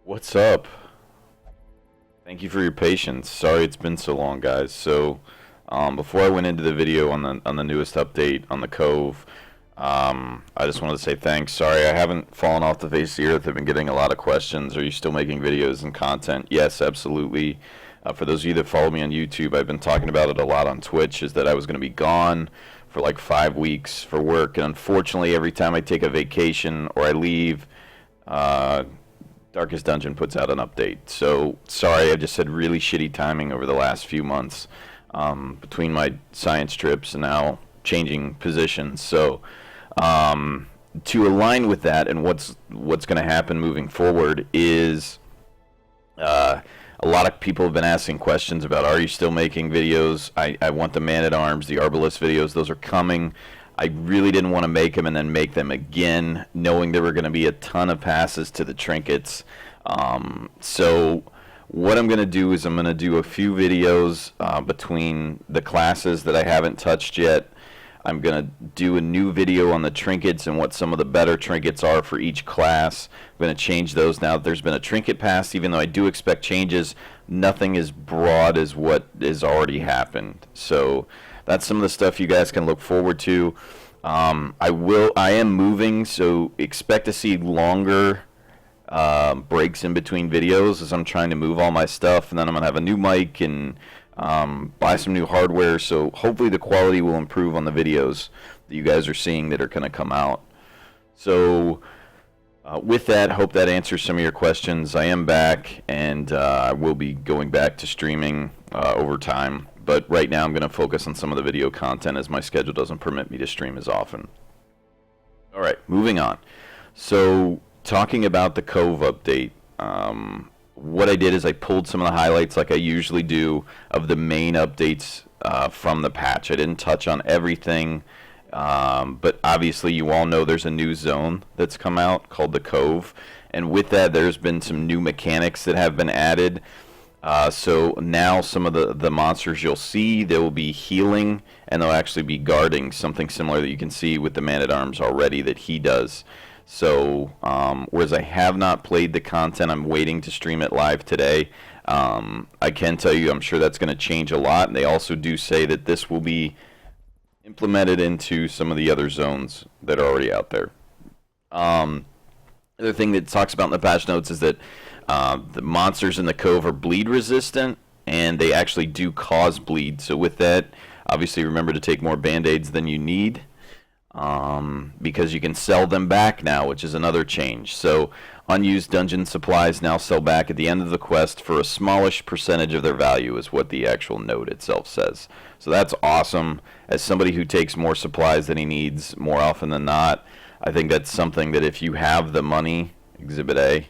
What's up? Thank you for your patience. Sorry it's been so long, guys. So, before I went into the video on the newest update on the Cove, I just wanted to say thanks. Sorry, I haven't fallen off the face of the earth. I've been getting a lot of questions. Are you still making videos and content? Yes, absolutely. For those of you that follow me on YouTube, I've been talking about it a lot on Twitch, is that I was going to be gone for like 5 weeks for work, and unfortunately, every time I take a vacation or I leave, Darkest Dungeon puts out an update. So, sorry, I've just had really shitty timing over the last few months between my science trips and now changing positions. So, to align with that and what's going to happen moving forward is a lot of people have been asking questions about, are you still making videos? I want the Man-at-Arms, the Arbalest videos. Those are coming. I really didn't want to make them and then make them again, knowing there were going to be a ton of passes to the trinkets. So what I'm going to do is I'm going to do a few videos between the classes that I haven't touched yet. I'm going to do a new video on the trinkets and what some of the better trinkets are for each class. I'm going to change those now that there's been a trinket pass. Even though I do expect changes, nothing as broad as what has already happened. So that's some of the stuff you guys can look forward to. I am moving, so expect to see longer breaks in between videos as I'm trying to move all my stuff, and then I'm going to have a new mic and buy some new hardware, so hopefully the quality will improve on the videos that you guys are seeing that are going to come out. So with that, hope that answers some of your questions. I am back, and I will be going back to streaming over time, but right now I'm going to focus on some of the video content as my schedule doesn't permit me to stream as often. Alright, moving on. So, talking about the Cove update, what I did is I pulled some of the highlights like I usually do of the main updates from the patch. I didn't touch on everything, but obviously you all know there's a new zone that's come out called the Cove, and with that there's been some new mechanics that have been added. So now some of the monsters you'll see, they will be healing and they'll actually be guarding, something similar that you can see with the Man-at-Arms already that he does. So, whereas I have not played the content, I'm waiting to stream it live today. I can tell you I'm sure that's going to change a lot, and they also do say that this will be implemented into some of the other zones that are already out there. Other thing that talks about in the patch notes is that the monsters in the Cove are bleed resistant, and they actually do cause bleed. So with that, obviously remember to take more band-aids than you need, because you can sell them back now, which is another change. So unused dungeon supplies now sell back at the end of the quest for a smallish percentage of their value, is what the actual note itself says. So that's awesome. As somebody who takes more supplies than he needs more often than not, I think that's something that if you have the money, Exhibit A,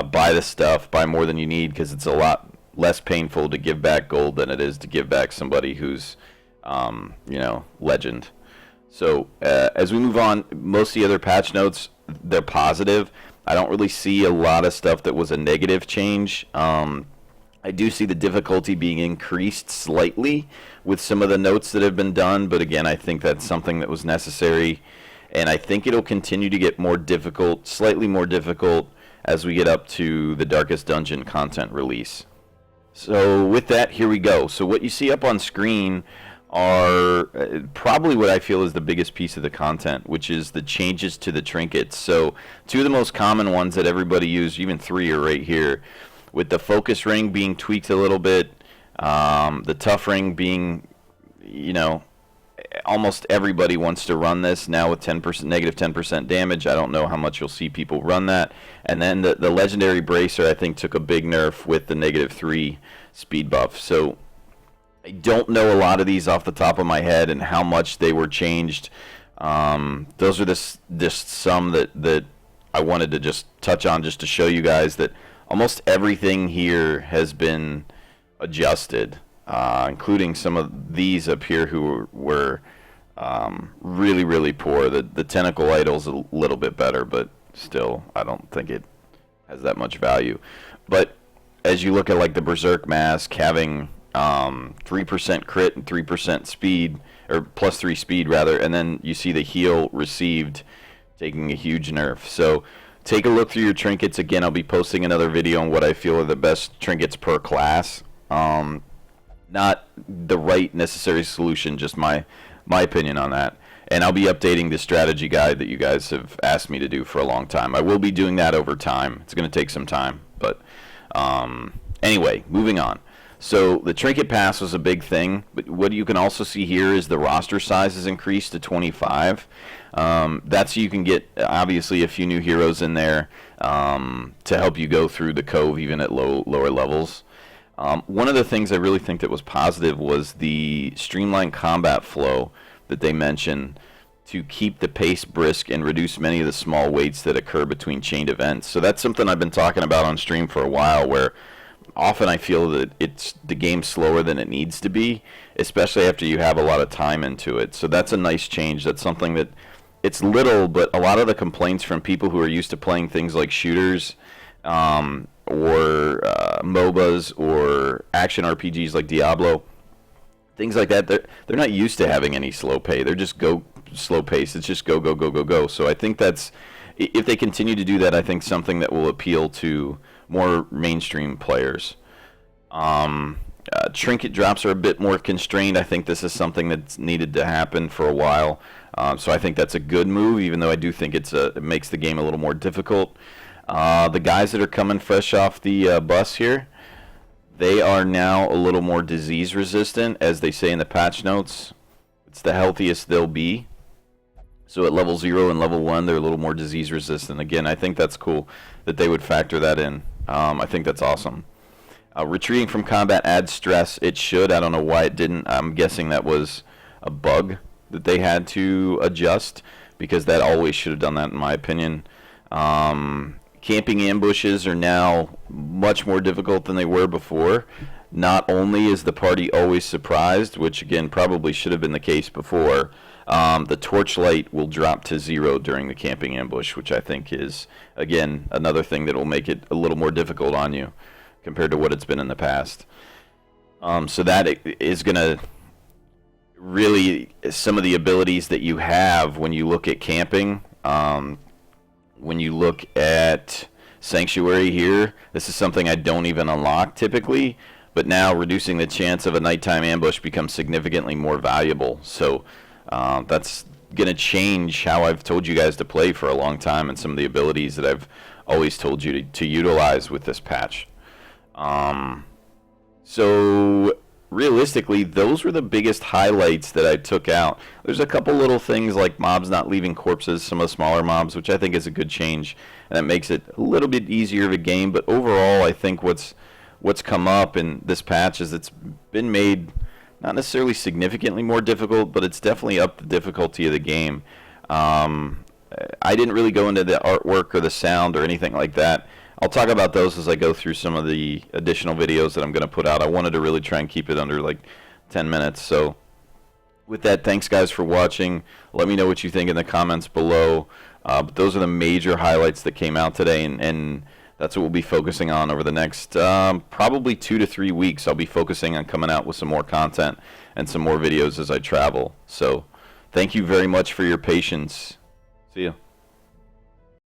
buy the stuff, buy more than you need, because it's a lot less painful to give back gold than it is to give back somebody who's, legend. So as we move on, most of the other patch notes, they're positive. I don't really see a lot of stuff that was a negative change. I do see the difficulty being increased slightly with some of the notes that have been done, but again, I think that's something that was necessary, and I think it'll continue to get more difficult, slightly more difficult, as we get up to the Darkest Dungeon content release. So with that, here we go. So what you see up on screen are probably what I feel is the biggest piece of the content, which is the changes to the trinkets. So two of the most common ones that everybody uses, even three are right here, with the focus ring being tweaked a little bit, the tough ring being, almost everybody wants to run this now with negative 10% damage. I don't know how much you'll see people run that. And then the legendary bracer, I think, took a big nerf with the -3 speed buff. So I don't know a lot of these off the top of my head and how much they were changed. Those are just some that I wanted to just touch on, just to show you guys that almost everything here has been adjusted, including some of these up here who were really, really poor. The tentacle idol's a little bit better, but still, I don't think it has that much value. But as you look at like the Berserk Mask having 3% crit and 3% speed, or +3 speed rather, and then you see the heal received taking a huge nerf. So take a look through your trinkets. Again, I'll be posting another video on what I feel are the best trinkets per class. Not the right necessary solution, just my opinion on that. And I'll be updating the strategy guide that you guys have asked me to do for a long time. I will be doing that over time. It's going to take some time. But anyway, moving on. So the trinket pass was a big thing. But what you can also see here is the roster size has increased to 25. That's so you can get, obviously, a few new heroes in there to help you go through the Cove even at lower levels. One of the things I really think that was positive was the streamlined combat flow that they mentioned to keep the pace brisk and reduce many of the small waits that occur between chained events. So that's something I've been talking about on stream for a while, where often I feel that the game's slower than it needs to be, especially after you have a lot of time into it. So that's a nice change. That's something that it's little, but a lot of the complaints from people who are used to playing things like shooters or MOBAs or action RPGs like Diablo, things like that, they're not used to having any slow pay. They're just slow pace. It's just go, go, go, go, go. So I think that's, if they continue to do that, I think something that will appeal to more mainstream players. Trinket drops are a bit more constrained. I think this is something that's needed to happen for a while. So I think that's a good move, even though I do think it makes the game a little more difficult. The guys that are coming fresh off the bus here, they are now a little more disease resistant, as they say in the patch notes. It's the healthiest they'll be. So at level 0 and level 1, they're a little more disease resistant. Again, I think that's cool that they would factor that in. I think that's awesome. Retreating from combat adds stress. It should. I don't know why it didn't. I'm guessing that was a bug that they had to adjust, because that always should have done that, in my opinion. Camping ambushes are now much more difficult than they were before. Not only is the party always surprised, which again probably should have been the case before, the torchlight will drop to 0 during the camping ambush, which I think is, again, another thing that will make it a little more difficult on you compared to what it's been in the past. So that is going to really, some of the abilities that you have when you look at camping, when you look at Sanctuary here, this is something I don't even unlock typically, but now reducing the chance of a nighttime ambush becomes significantly more valuable. So that's going to change how I've told you guys to play for a long time, and some of the abilities that I've always told you to utilize with this patch. So realistically, those were the biggest highlights that I took out. There's a couple little things like mobs not leaving corpses, some of the smaller mobs, which I think is a good change, and that makes it a little bit easier of a game. But overall, I think what's come up in this patch is it's been made not necessarily significantly more difficult, but it's definitely upped the difficulty of the game. I didn't really go into the artwork or the sound or anything like that. I'll talk about those as I go through some of the additional videos that I'm going to put out. I wanted to really try and keep it under like 10 minutes. So with that, thanks guys for watching. Let me know what you think in the comments below. But those are the major highlights that came out today, and that's what we'll be focusing on over the next probably 2 to 3 weeks. I'll be focusing on coming out with some more content and some more videos as I travel. So thank you very much for your patience. See you.